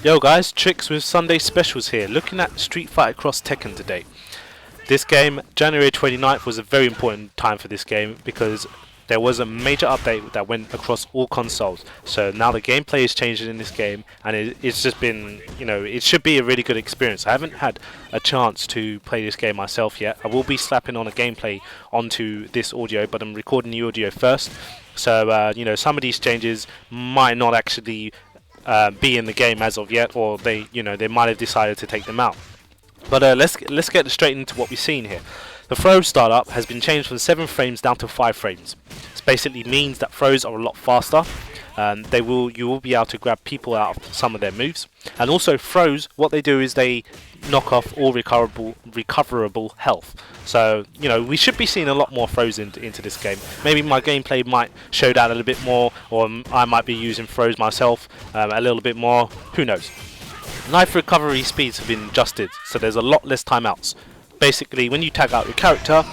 Yo guys, Tricks with Sunday Specials here, looking at Street Fighter Cross Tekken today. This game, January 29th, was a very important time for this game because there was a major update that went across all consoles. So now the gameplay is changing in this game, and it's just been, it should be a really good experience. I haven't had a chance to play this game myself yet. I will be slapping on a gameplay onto this audio, but I'm recording the audio first. So, some of these changes might not actually be in the game as of yet, or they might have decided to take them out. But let's get straight into what we've seen here. The throw startup has been changed from 7 frames down to 5 frames. This basically means that throws are a lot faster. You will be able to grab people out of some of their moves, and also throws. What they do is they knock off all recoverable health. So we should be seeing a lot more throws into this game. Maybe my gameplay might show that a little bit more, or I might be using throws myself a little bit more. Who knows? Knife recovery speeds have been adjusted, so there's a lot less timeouts. Basically, when you tag out your character,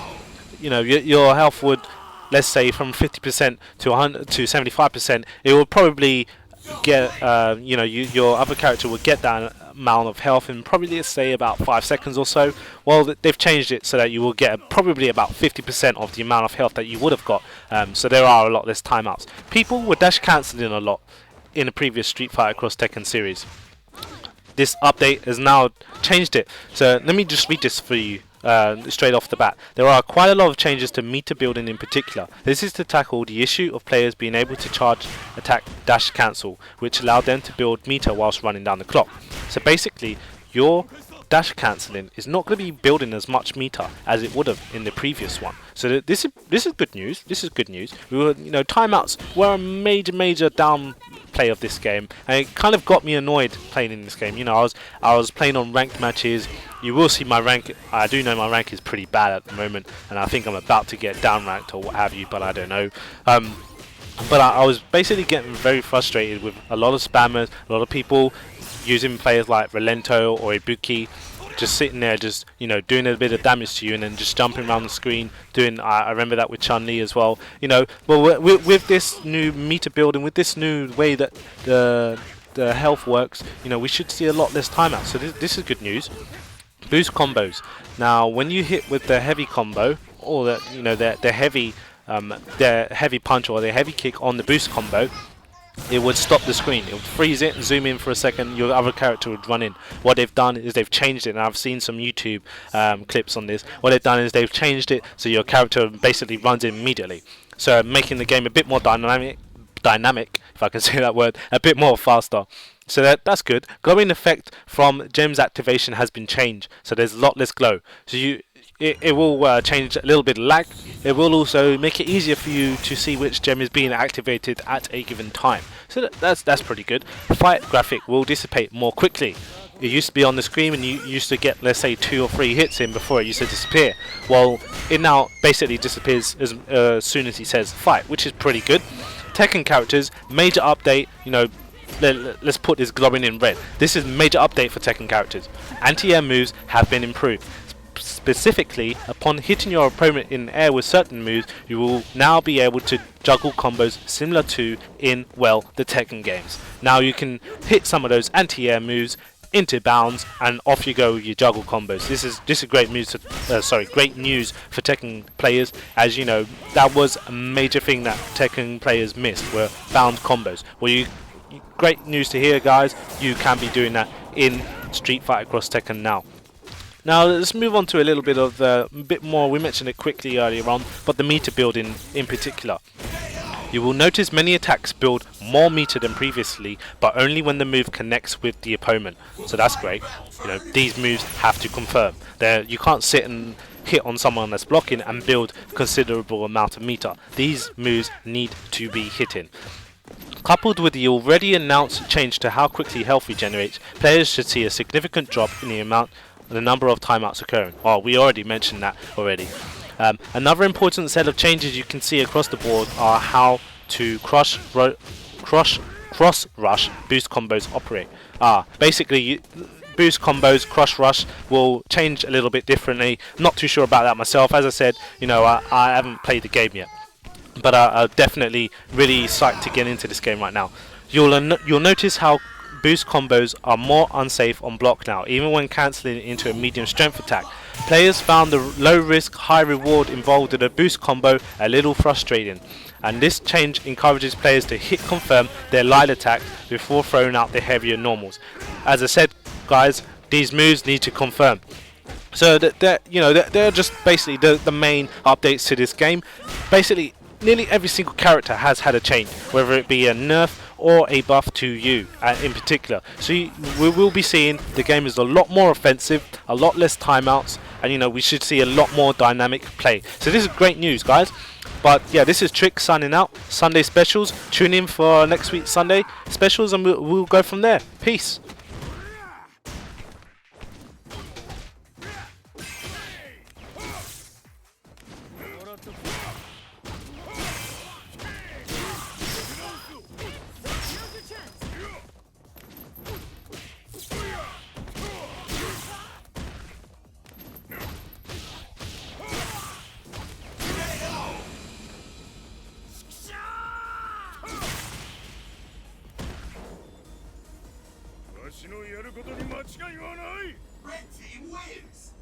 your health would, let's say, from 50% to 100 to 75%, it will probably get, your other character will get that amount of health in probably, let's say, about 5 seconds or so. Well, they've changed it so that you will get probably about 50% of the amount of health that you would have got. So there are a lot less timeouts. People were dash cancelling a lot in the previous Street Fighter Cross Tekken series. This update has now changed it. So let me just read this for you straight off the bat. There are quite a lot of changes to meter building in particular. This is to tackle the issue of players being able to charge, attack, dash, cancel, which allowed them to build meter whilst running down the clock. So basically, your dash cancelling is not going to be building as much meter as it would have in the previous one. So this is good news. This is good news. We were, timeouts were a major downplay of this game, and it kind of got me annoyed playing in this game. I was playing on ranked matches. You will see my rank. I do know my rank is pretty bad at the moment, and I think I'm about to get down ranked or what have you, but I don't know. But I was basically getting very frustrated with a lot of spammers, a lot of people using players like Relento or Ibuki, just sitting there, just doing a bit of damage to you, and then just jumping around the screen. I remember that with Chun-Li as well. But with this new meter building, with this new way that the health works, we should see a lot less timeout. So this is good news. Boost combos. Now, when you hit with the heavy combo, or the heavy punch or the heavy kick on the boost combo, it would stop the screen. It would freeze it and zoom in for a second. Your other character would run in. What they've done is they've changed it, and I've seen some YouTube clips on this. What they've done is they've changed it so your character basically runs in immediately. So making the game a bit more dynamic, if I can say that word, a bit more faster. So that's good. Glowing effect from gems activation has been changed, so there's a lot less glow. So it will change a little bit of lag. It will also make it easier for you to see which gem is being activated at a given time. So that's pretty good. Fight graphic will dissipate more quickly. It used to be on the screen and you used to get, let's say, 2 or 3 hits in before it used to disappear. Well, it now basically disappears as soon as he says fight, which is pretty good. Tekken characters, major update. Let's put this glowing in red. This is a major update for Tekken characters. Anti-air moves have been improved. Specifically, upon hitting your opponent in air with certain moves, you will now be able to juggle combos similar to in, the Tekken games. Now you can hit some of those anti-air moves into bounds, and off you go with your juggle combos. This is great news. Great news for Tekken players, as that was a major thing that Tekken players missed, were bound combos. Well, great news to hear, guys. You can be doing that in Street Fighter Cross Tekken now. Now let's move on to a little bit of bit more. We mentioned it quickly earlier on, but the meter building in particular. You will notice many attacks build more meter than previously, but only when the move connects with the opponent. So that's great. These moves have to confirm. You can't sit and hit on someone that's blocking and build considerable amount of meter. These moves need to be hitting. Coupled with the already announced change to how quickly health regenerates, players should see a significant drop in the number of timeouts occurring. Oh, we already mentioned that already. Another important set of changes you can see across the board are how to cross rush boost combos operate. Basically, boost combos, cross rush will change a little bit differently. Not too sure about that myself. As I said, I haven't played the game yet, but I'm definitely really psyched to get into this game right now. You'll notice how boost combos are more unsafe on block now, even when cancelling into a medium strength attack. Players found the low risk, high reward involved in a boost combo a little frustrating, and this change encourages players to hit confirm their light attack before throwing out their heavier normals. As I said, guys, these moves need to confirm. So they're just basically the main updates to this game. Basically, nearly every single character has had a change, whether it be a nerf or a buff to you in particular. So we will be seeing the game is a lot more offensive, a lot less timeouts, and we should see a lot more dynamic play. So this is great news, guys. But yeah, this is Trick signing out. Sunday specials. Tune in for next week's Sunday specials, and we'll go from there. Peace. わしのやることに間違いはない。Red team wins.